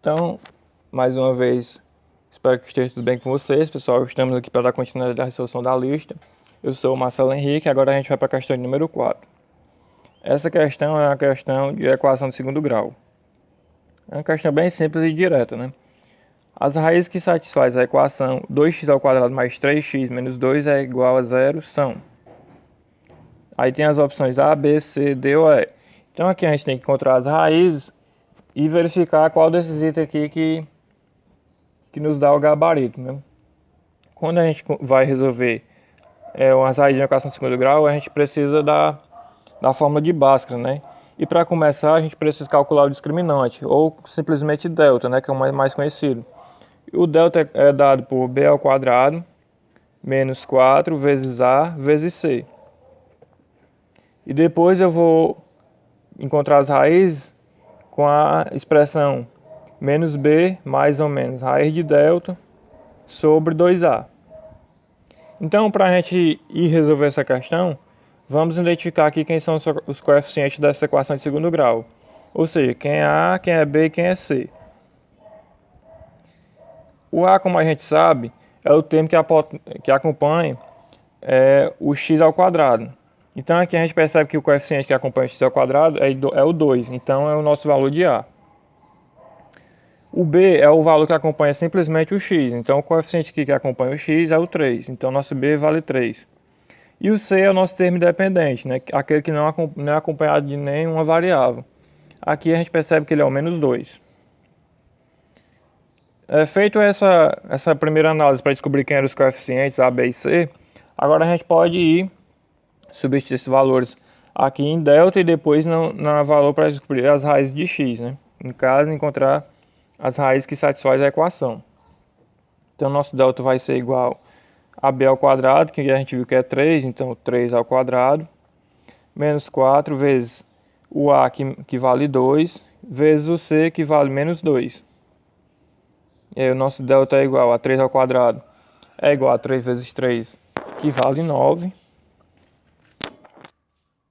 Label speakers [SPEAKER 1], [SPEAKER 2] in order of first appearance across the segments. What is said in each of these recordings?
[SPEAKER 1] Então, mais uma vez, espero que esteja tudo bem com vocês, pessoal. Estamos aqui para dar continuidade à resolução da lista. Eu sou o Marcelo Henrique e agora a gente vai para a questão número 4. Essa questão é uma questão de equação de segundo grau. É uma questão bem simples e direta, né? As raízes que satisfazem a equação 2x² mais 3x menos 2 é igual a 0 são... Aí tem as opções A, B, C, D ou E. Então aqui a gente tem que encontrar as raízes e verificar qual desses itens aqui que nos dá o gabarito, né? Quando a gente vai resolver umas raízes de equação de segundo grau, a gente precisa da fórmula de Bhaskara, né? E para começar, a gente precisa calcular o discriminante, ou simplesmente delta, né? Que é o mais conhecido. O delta é dado por b ao quadrado menos 4 vezes a vezes c. E depois eu vou encontrar as raízes com a expressão menos b mais ou menos raiz de delta sobre 2a. Então, para a gente ir resolver essa questão, vamos identificar aqui quem são os coeficientes dessa equação de segundo grau. Ou seja, quem é A, quem é B e quem é C. O A, como a gente sabe, é o termo que acompanha o x ao quadrado. Então aqui a gente percebe que o coeficiente que acompanha o x ao quadrado é o 2. Então é o nosso valor de A. O B é o valor que acompanha simplesmente o x. Então o coeficiente aqui que acompanha o x é o 3. Então nosso B vale 3. E o C é o nosso termo independente, né? Aquele que não é acompanhado de nenhuma variável. Aqui a gente percebe que ele é o menos 2. Feito essa primeira análise para descobrir quem eram os coeficientes A, B e C, agora a gente pode ir substituir esses valores aqui em delta e depois na valor para descobrir as raízes de x, né? Em caso, encontrar as raízes que satisfazem a equação. Então, nosso delta vai ser igual a b ao quadrado, que a gente viu que é 3, então 3 ao quadrado, menos 4 vezes o a, que vale 2, vezes o c, que vale menos 2. E aí o nosso delta é igual a 3 ao quadrado, é igual a 3 vezes 3, que vale 9.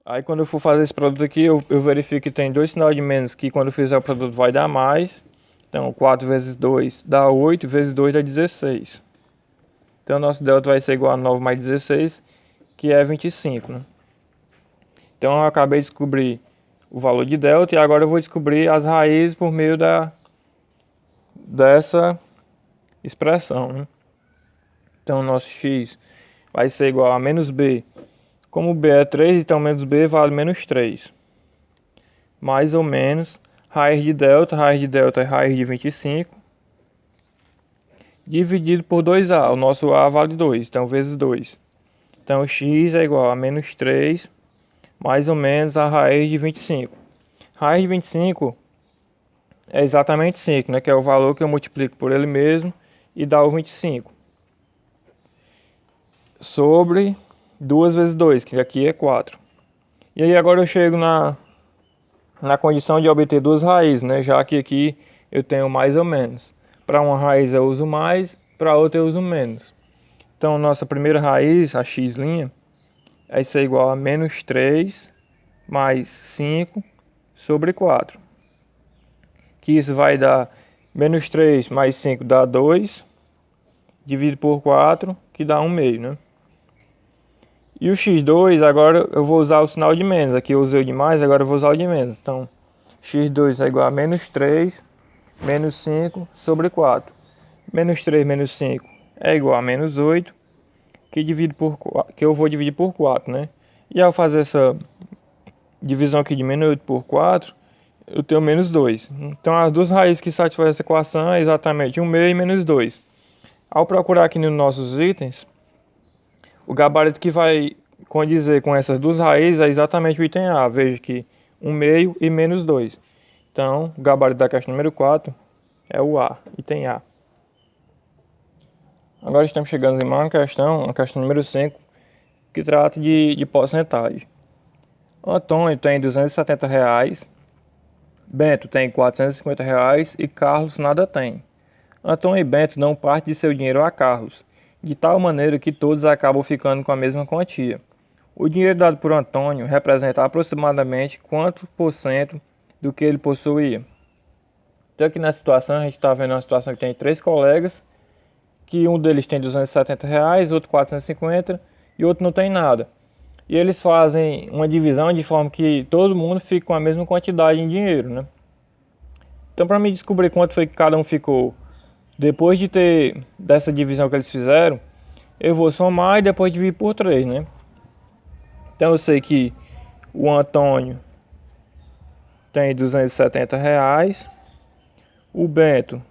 [SPEAKER 1] Aí quando eu for fazer esse produto aqui, eu verifico que tem dois sinais de menos, que quando eu fizer o produto vai dar mais. Então 4 vezes 2 dá 8, vezes 2 dá 16. Então nosso delta vai ser igual a 9 mais 16, que é 25, né? Então eu acabei de descobrir o valor de delta e agora eu vou descobrir as raízes por meio dessa expressão, né? Então nosso x vai ser igual a menos b. Como b é 3, então menos b vale menos 3. Mais ou menos raiz de delta é raiz de 25. Dividido por 2a, o nosso a vale 2, então vezes 2. Então x é igual a menos 3, mais ou menos a raiz de 25. Raiz de 25 é exatamente 5, né, que é o valor que eu multiplico por ele mesmo e dá o 25. Sobre 2 vezes 2, que aqui é 4. E aí agora eu chego na condição de obter duas raízes, né, já que aqui eu tenho mais ou menos. Para uma raiz eu uso mais, para outra eu uso menos. Então nossa primeira raiz, a x', vai ser igual a menos 3 mais 5 sobre 4. Que isso vai dar menos 3 mais 5 dá 2, dividido por 4, que dá 1 meio, né? E o x2, agora eu vou usar o sinal de menos. Aqui eu usei o de mais, agora eu vou usar o de menos. Então, x2 é igual a menos 3, menos 5 sobre 4. Menos 3 menos 5 é igual a menos 8, que eu vou dividir por 4, né? E ao fazer essa divisão aqui de menos 8 por 4, eu tenho menos 2. Então, as duas raízes que satisfazem essa equação é exatamente 1 meio e menos 2. Ao procurar aqui nos nossos itens, o gabarito que vai condizer com essas duas raízes é exatamente o item A. Veja que 1 meio e menos 2. Então, o gabarito da questão número 4 é o A, item A. Agora estamos chegando em uma questão, a questão número 5, que trata de porcentagem. Antônio tem R$ 270, Bento tem R$ 450 e Carlos nada tem. Antônio e Bento dão parte de seu dinheiro a Carlos, de tal maneira que todos acabam ficando com a mesma quantia. O dinheiro dado por Antônio representa aproximadamente quanto por cento do que ele possuía? Então aqui na situação, a gente está vendo uma situação que tem 3 colegas, que um deles tem R$ 270, outro 450 e outro não tem nada. E eles fazem uma divisão de forma que todo mundo fique com a mesma quantidade em dinheiro, né? Então para mim descobrir quanto foi que cada um ficou depois de ter dessa divisão que eles fizeram, eu vou somar e depois dividir por 3, né? Então eu sei que o Antônio tem R$ 270, o Bento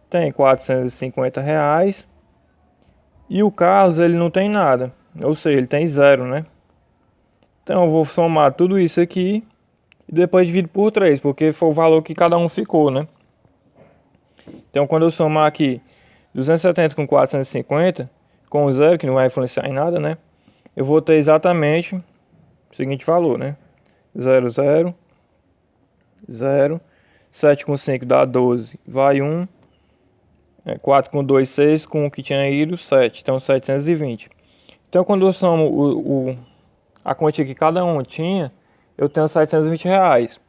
[SPEAKER 1] tem R$ 450 e o Carlos ele não tem nada, ou seja, ele tem 0, né? Então eu vou somar tudo isso aqui e depois divido por 3, porque foi o valor que cada um ficou, né? Então quando eu somar aqui 270 com 450, com o 0, que não vai influenciar em nada, né? Eu vou ter exatamente o seguinte valor, né? 0, 0, 0, 7 com 5 dá 12, vai 1, 4 com 2, 6, com o que tinha ido, 7, então 720. Então quando eu somo a quantia que cada um tinha, eu tenho R$ 720.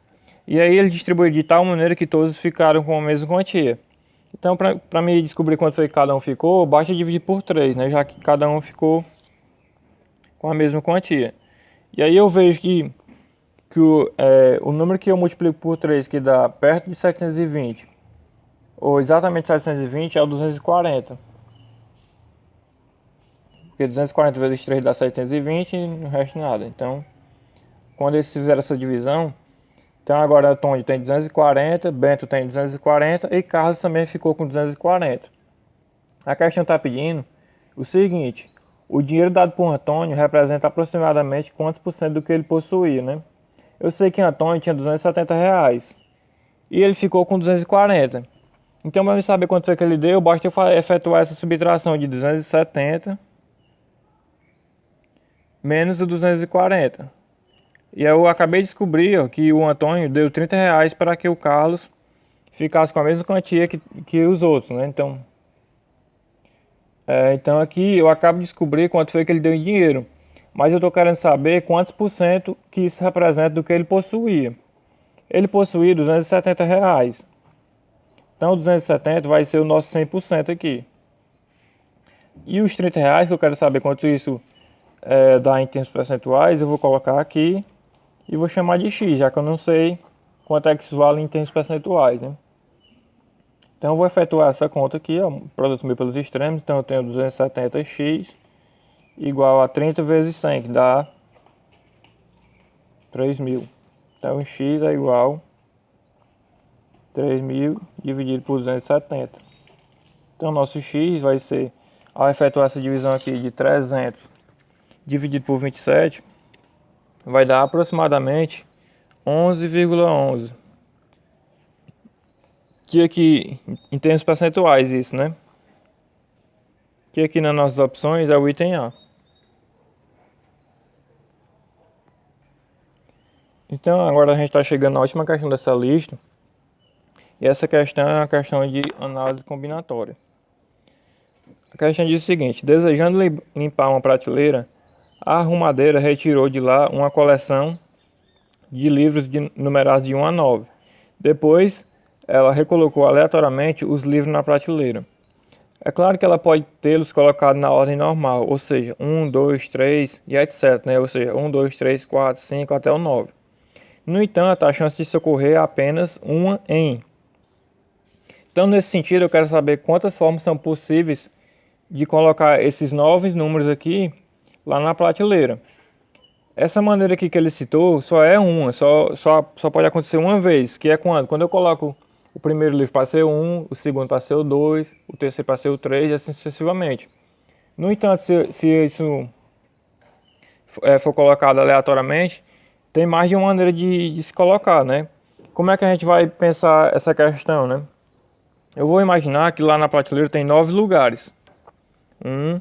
[SPEAKER 1] E aí ele distribuiu de tal maneira que todos ficaram com a mesma quantia. Então para me descobrir quanto foi que cada um ficou, basta dividir por 3, né? Já que cada um ficou com a mesma quantia. E aí eu vejo que o número que eu multiplico por 3, que dá perto de 720, ou exatamente 720, é o 240. Porque 240 vezes 3 dá 720 e não resta nada. Então, quando eles fizeram essa divisão, então agora Antônio tem 240, Bento tem 240 e Carlos também ficou com 240. A questão está pedindo o seguinte: o dinheiro dado por Antônio representa aproximadamente quantos por cento do que ele possuía, né? Eu sei que Antônio tinha R$ 270 e ele ficou com 240. Então, para saber quanto foi que ele deu, basta eu efetuar essa subtração de 270 menos o 240. E eu acabei de descobrir, ó, que o Antônio deu R$ 30 para que o Carlos ficasse com a mesma quantia que os outros, né? Então aqui eu acabo de descobrir quanto foi que ele deu em dinheiro. Mas eu estou querendo saber quantos por cento que isso representa do que ele possuía. Ele possuía R$ 270. Então 270 vai ser o nosso 100% aqui. E os R$ 30 que eu quero saber quanto isso dá em termos percentuais, eu vou colocar aqui e vou chamar de X, já que eu não sei quanto é que isso vale em termos percentuais, né? Então eu vou efetuar essa conta aqui, ó, produto meu pelos extremos. Então eu tenho 270x igual a 30 vezes 100, que dá 3.000. Então x é igual a 3.000 dividido por 270. Então nosso x vai ser, ao efetuar essa divisão aqui de 300 dividido por 27, vai dar aproximadamente 11,11. Que aqui, em termos percentuais, isso, né? Que aqui nas nossas opções é o item A. Então agora a gente está chegando na última questão dessa lista. E essa questão é uma questão de análise combinatória. A questão diz o seguinte: desejando limpar uma prateleira, a arrumadeira retirou de lá uma coleção de livros numerados de 1 a 9. Depois, ela recolocou aleatoriamente os livros na prateleira. É claro que ela pode tê-los colocado na ordem normal, ou seja, 1, 2, 3 e etc, né? Ou seja, 1, 2, 3, 4, 5 até o 9. No entanto, a chance disso ocorrer é apenas uma em. Então, nesse sentido, eu quero saber quantas formas são possíveis de colocar esses 9 números aqui lá na prateleira. Essa maneira aqui que ele citou só é uma, só pode acontecer uma vez, que é quando eu coloco o primeiro livro para ser o 1, o segundo para ser o 2, o terceiro para ser o 3 e assim sucessivamente. No entanto, se isso for colocado aleatoriamente, tem mais de uma maneira de se colocar, né? Como é que a gente vai pensar essa questão, né? Eu vou imaginar que lá na prateleira tem 9 lugares. 1,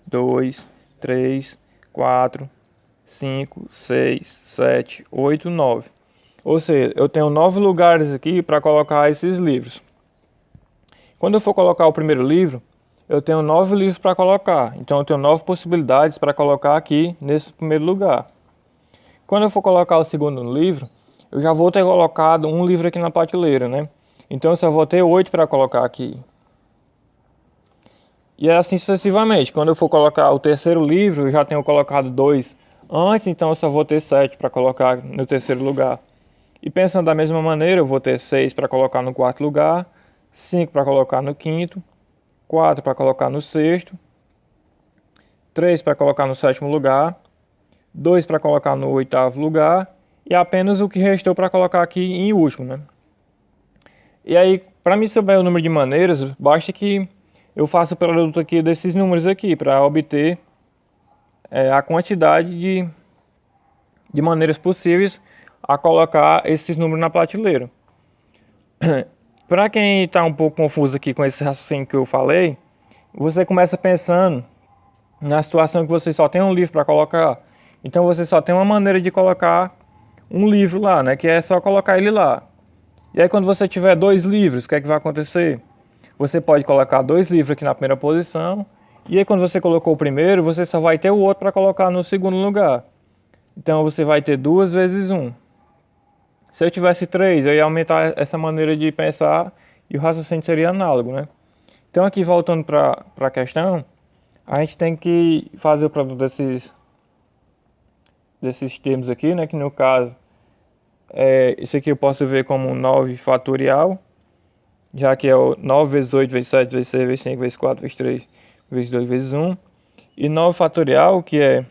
[SPEAKER 1] 2, 3, 4, 5, 6, 7, 8, 9. Ou seja, eu tenho 9 lugares aqui para colocar esses livros. Quando eu for colocar o primeiro livro, eu tenho 9 livros para colocar. Então eu tenho 9 possibilidades para colocar aqui nesse primeiro lugar. Quando eu for colocar o segundo livro, eu já vou ter colocado um livro aqui na prateleira, né? Então eu só vou ter 8 para colocar aqui. E é assim sucessivamente. Quando eu for colocar o terceiro livro, eu já tenho colocado 2 antes, então eu só vou ter 7 para colocar no terceiro lugar. E pensando da mesma maneira, eu vou ter 6 para colocar no quarto lugar, 5 para colocar no quinto, 4 para colocar no sexto, 3 para colocar no sétimo lugar, 2 para colocar no oitavo lugar e apenas o que restou para colocar aqui em último, né? E aí, para mim saber o número de maneiras, basta que eu faça o produto aqui desses números aqui para obter a quantidade de maneiras possíveis a colocar esses números na prateleira. Para quem está um pouco confuso aqui com esse raciocínio que eu falei, você começa pensando na situação que você só tem um livro para colocar. Então você só tem uma maneira de colocar um livro lá, né? Que é só colocar ele lá. E aí quando você tiver 2 livros, o que é que vai acontecer? Você pode colocar 2 livros aqui na primeira posição. E aí quando você colocou o primeiro, você só vai ter o outro para colocar no segundo lugar. Então você vai ter 2 vezes 1. Se eu tivesse 3, eu ia aumentar essa maneira de pensar e o raciocínio seria análogo, né? Então aqui voltando para a questão, a gente tem que fazer o produto desses termos aqui, né? Que no caso, isso aqui eu posso ver como 9 fatorial, já que é o 9 vezes 8 vezes 7 vezes 6 vezes 5 vezes 4 vezes 3 vezes 2 vezes 1. E 9 fatorial, que é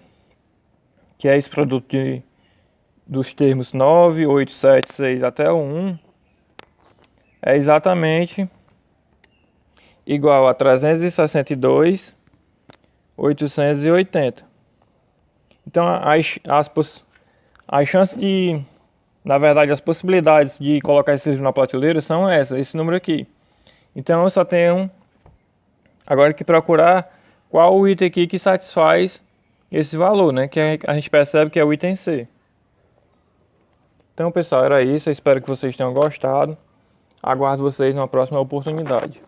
[SPEAKER 1] esse produto dos termos 9, 8, 7, 6 até o 1, é exatamente igual a 362, 880. Então as chances de, na verdade, as possibilidades de colocar esse livro na prateleira são esse número aqui. Então eu só tenho agora que procurar qual o item aqui que satisfaz esse valor, né? Que a gente percebe que é o item C. Então pessoal, era isso. Eu espero que vocês tenham gostado. Aguardo vocês numa próxima oportunidade.